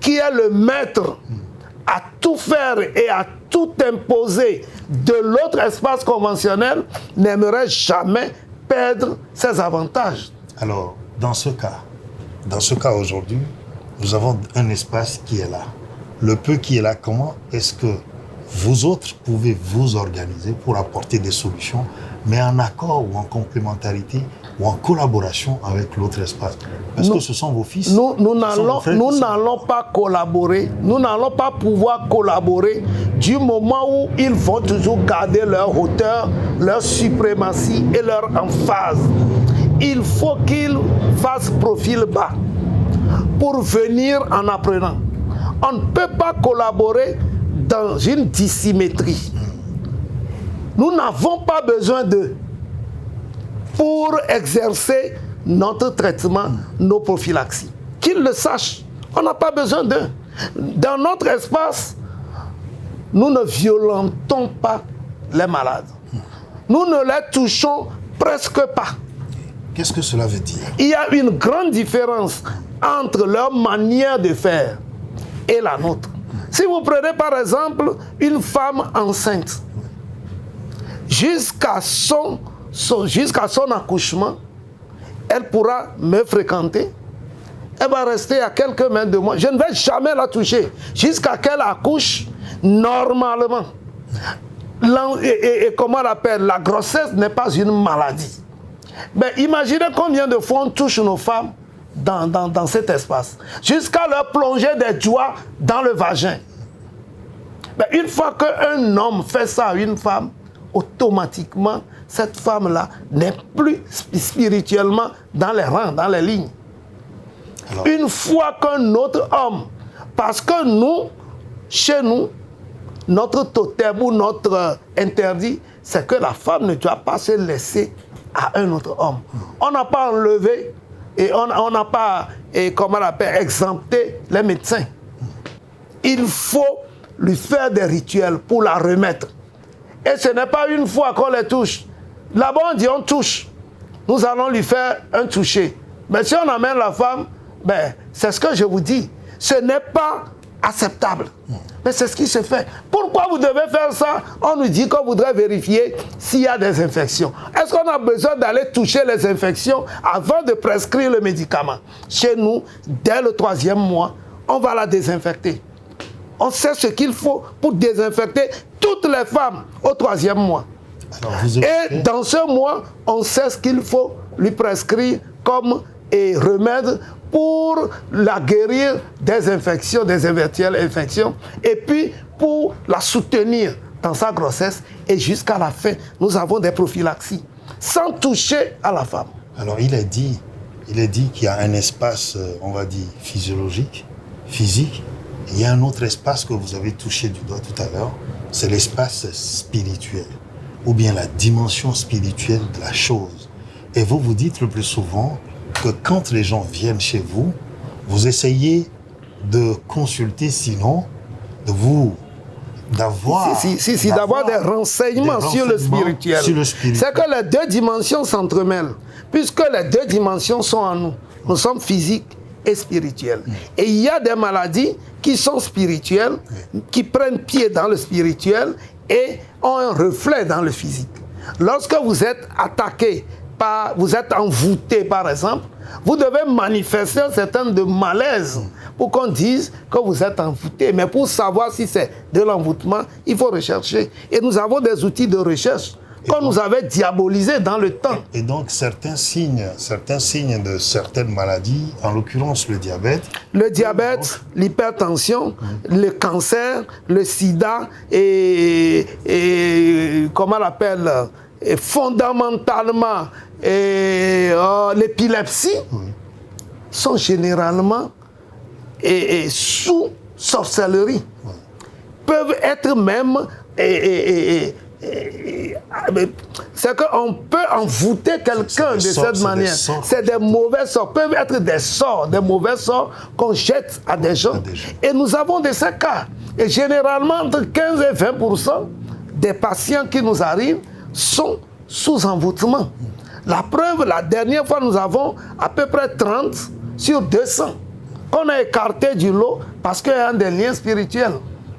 qui est le maître à tout faire et à tout imposer de l'autre espace conventionnel, n'aimerait jamais perdre ses avantages. Alors, dans ce cas aujourd'hui, nous avons un espace qui est là. Le peu qui est là, comment est-ce que vous autres pouvez vous organiser pour apporter des solutions, mais en accord ou en complémentarité ou en collaboration avec l'autre espace? Parce que ce sont vos fils. Nous n'allons pas collaborer, nous n'allons pas pouvoir collaborer du moment où ils vont toujours garder leur hauteur, leur suprématie et leur emphase. Il faut qu'ils fassent profil bas pour venir en apprenant. On ne peut pas collaborer dans une dissymétrie. Nous n'avons pas besoin d'eux pour exercer notre traitement, nos prophylaxies. Qu'ils le sachent, on n'a pas besoin d'eux. Dans notre espace, nous ne violentons pas les malades. Nous ne les touchons presque pas. Qu'est-ce que cela veut dire? Il y a une grande différence entre leur manière de faire et la nôtre. Si vous prenez par exemple une femme enceinte, jusqu'à son accouchement, elle pourra me fréquenter. Elle va rester à quelques mètres de moi. Je ne vais jamais la toucher jusqu'à qu'elle accouche normalement. Comment on l'appelle? La grossesse n'est pas une maladie. Mais imaginez combien de fois on touche nos femmes dans cet espace, jusqu'à leur plonger des doigts dans le vagin. Mais une fois qu'un homme fait ça à une femme, automatiquement, cette femme-là n'est plus spirituellement dans les rangs, dans les lignes. Alors, une fois qu'un autre homme, parce que nous, chez nous, notre totem ou notre interdit, c'est que la femme ne doit pas se laisser à un autre homme. On n'a pas enlevé et on n'a pas, comment on appelle, exempté les médecins. Il faut lui faire des rituels pour la remettre. Et ce n'est pas une fois qu'on les touche. Là-bas, on dit on touche. Nous allons lui faire un toucher. Mais si on amène la femme, ben, c'est ce que je vous dis. Ce n'est pas acceptable. Mais c'est ce qui se fait. Pourquoi vous devez faire ça? On nous dit qu'on voudrait vérifier s'il y a des infections. Est-ce qu'on a besoin d'aller toucher les infections avant de prescrire le médicament? Chez nous, dès le 3e mois, on va la désinfecter. On sait ce qu'il faut pour désinfecter toutes les femmes au 3e mois. Alors, et dans ce mois, on sait ce qu'il faut lui prescrire comme remède pour la guérir des infections, des éventuelles infections, et puis pour la soutenir dans sa grossesse. Et jusqu'à la fin, nous avons des prophylaxies, sans toucher à la femme. Alors, il est dit qu'il y a un espace, on va dire, physiologique, physique. Il y a un autre espace que vous avez touché du doigt tout à l'heure, c'est l'espace spirituel, ou bien la dimension spirituelle de la chose. Et vous vous dites le plus souvent que quand les gens viennent chez vous, vous essayez de consulter, sinon d'avoir des renseignements sur le spirituel. C'est que les deux dimensions s'entremêlent, puisque les deux dimensions sont en nous. Nous sommes physiques et spirituels. Et il y a des maladies qui sont spirituelles, qui prennent pied dans le spirituel et ont un reflet dans le physique. Lorsque vous êtes attaqué, vous êtes envoûté par exemple, vous devez manifester un certain de malaise pour qu'on dise que vous êtes envoûté. Mais pour savoir si c'est de l'envoûtement, il faut rechercher. Et nous avons des outils de recherche qu'on nous avait diabolisés dans le temps. Et donc certains signes de certaines maladies, en l'occurrence le diabète. Le diabète, l'hypertension, le cancer, le sida et comment on l'appelle, et fondamentalement l'épilepsie sont généralement sous sorcellerie. Peuvent être même c'est qu'on peut envoûter quelqu'un de cette manière. C'est des mauvais sorts, peuvent être des sorts, des mauvais sorts qu'on jette à des gens. Et nous avons de ces cas. Et généralement, entre 15 et 20% des patients qui nous arrivent sont sous envoûtement. La preuve, la dernière fois, nous avons à peu près 30 sur 200 qu'on a écarté du lot parce qu'il y a des liens spirituels.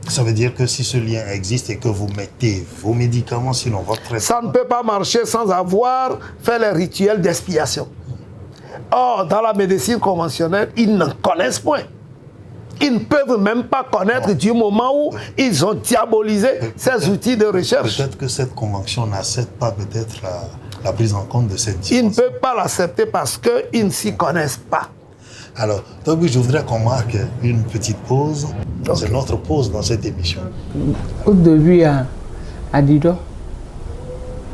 Ça veut dire que si ce lien existe et que vous mettez vos médicaments, sinon votre traitement... Ça ne peut pas marcher sans avoir fait les rituels d'expiation. Or, dans la médecine conventionnelle, ils n'en connaissent point. Ils ne peuvent même pas connaître du moment où ils ont diabolisé ces outils de recherche. Peut-être que cette convention n'accepte pas peut-être la prise en compte de cette dimension. Ils ne peuvent pas l'accepter parce qu'ils ne s'y connaissent pas. Alors, donc je voudrais qu'on marque une petite pause. C'est notre pause dans cette émission. Au début, à Dido,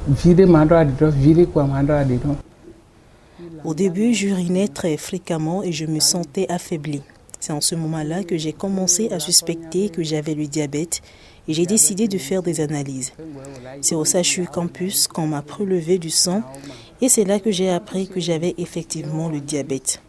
virer Mando à Dido, virer quoi Mando à Dido. Au début, j'urinais très fréquemment et je me sentais affaiblie. C'est en ce moment-là que j'ai commencé à suspecter que j'avais le diabète et j'ai décidé de faire des analyses. C'est au CHU Campus qu'on m'a prélevé du sang et c'est là que j'ai appris que j'avais effectivement le diabète.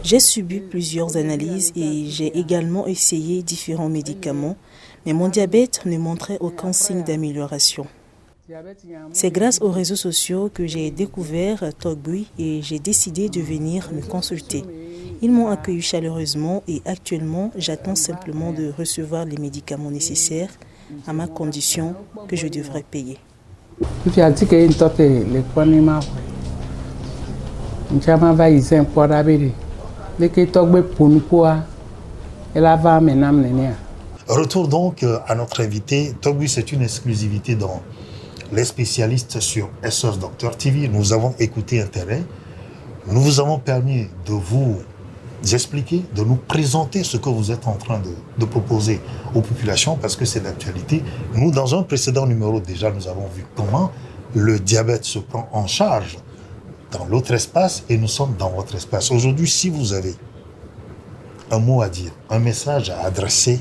J'ai subi plusieurs analyses et j'ai également essayé différents médicaments, mais mon diabète ne montrait aucun signe d'amélioration. C'est grâce aux réseaux sociaux que j'ai découvert Togbui et j'ai décidé de venir me consulter. Ils m'ont accueilli chaleureusement et actuellement, j'attends simplement de recevoir les médicaments nécessaires à ma condition que je devrais payer. Retour donc à notre invité. Togbui, c'est une exclusivité dans les spécialistes sur SOS Docteur TV. Nous avons écouté Intérêt. Nous vous avons permis de vous expliquer, de nous présenter ce que vous êtes en train de proposer aux populations parce que c'est l'actualité. Nous, dans un précédent numéro, déjà, nous avons vu comment le diabète se prend en charge dans l'autre espace et nous sommes dans votre espace. Aujourd'hui, si vous avez un mot à dire, un message à adresser,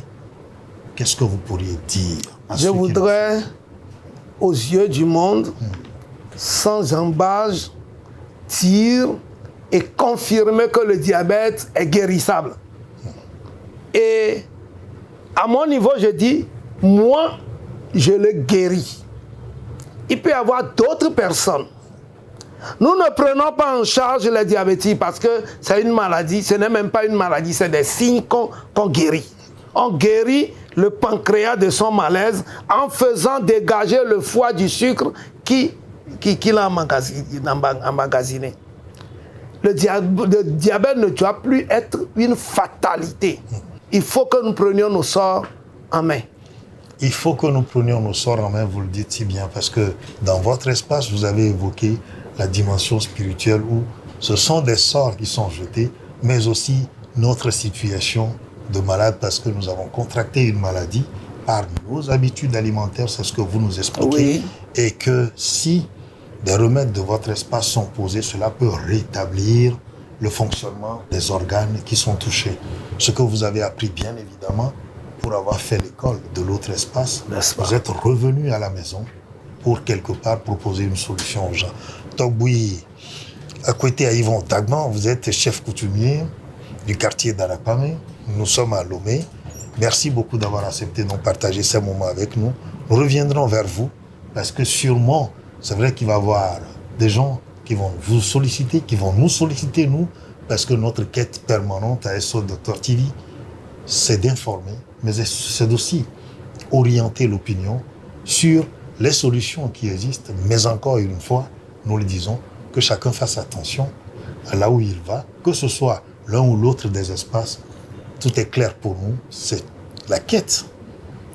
qu'est-ce que vous pourriez dire? Je voudrais, aux yeux du monde, sans embâge, dire et confirmer que le diabète est guérissable. Et À mon niveau, je dis, moi, je le guéris. Il peut y avoir d'autres personnes. Nous ne prenons pas en charge les diabétiques parce que c'est une maladie. Ce n'est même pas une maladie, c'est des signes qu'on guérit. On guérit le pancréas de son malaise en faisant dégager le foie du sucre qu'il a emmagasiné. Le diabète ne doit plus être une fatalité. Il faut que nous prenions nos sorts en main. Il faut que nous prenions nos sorts en main, vous le dites si bien, parce que dans votre espace, vous avez évoqué la dimension spirituelle où ce sont des sorts qui sont jetés, mais aussi notre situation de malade parce que nous avons contracté une maladie par nos habitudes alimentaires, c'est ce que vous nous expliquez, oui. Et que si des remèdes de votre espace sont posés, cela peut rétablir le fonctionnement des organes qui sont touchés. Ce que vous avez appris, bien évidemment, pour avoir fait l'école de l'autre espace, vous êtes revenu à la maison pour quelque part proposer une solution aux gens. Togboui, à côté à Yvon Tagman, vous êtes chef coutumier du quartier d'Arapamé. Nous sommes à Lomé. Merci beaucoup d'avoir accepté de partager ces moments avec nous. Nous reviendrons vers vous parce que sûrement, c'est vrai qu'il va y avoir des gens qui vont vous solliciter, qui vont nous solliciter, nous, parce que notre quête permanente à SO Dr TV, c'est d'informer, mais c'est aussi orienter l'opinion sur les solutions qui existent. Mais encore une fois, nous le disons, que chacun fasse attention à là où il va, que ce soit l'un ou l'autre des espaces. Tout est clair pour nous, c'est la quête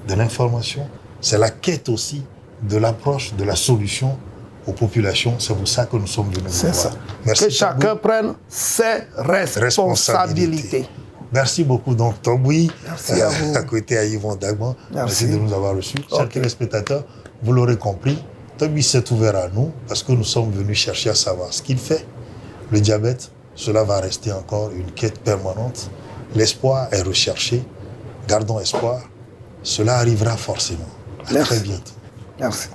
de l'information, c'est la quête aussi de l'approche, de la solution aux populations. C'est pour ça que nous sommes venus vous voir. Ça. Merci. Que chacun prenne ses responsabilités. Merci beaucoup, donc Togboui. Merci à vous. À côté à Yvon Dagman. Merci de nous avoir reçus. Chers téléspectateurs, vous l'aurez compris, Togboui s'est ouvert à nous parce que nous sommes venus chercher à savoir ce qu'il fait. Le diabète, cela va rester encore une quête permanente. L'espoir est recherché. Gardons espoir. Cela arrivera forcément. À très bientôt. Merci.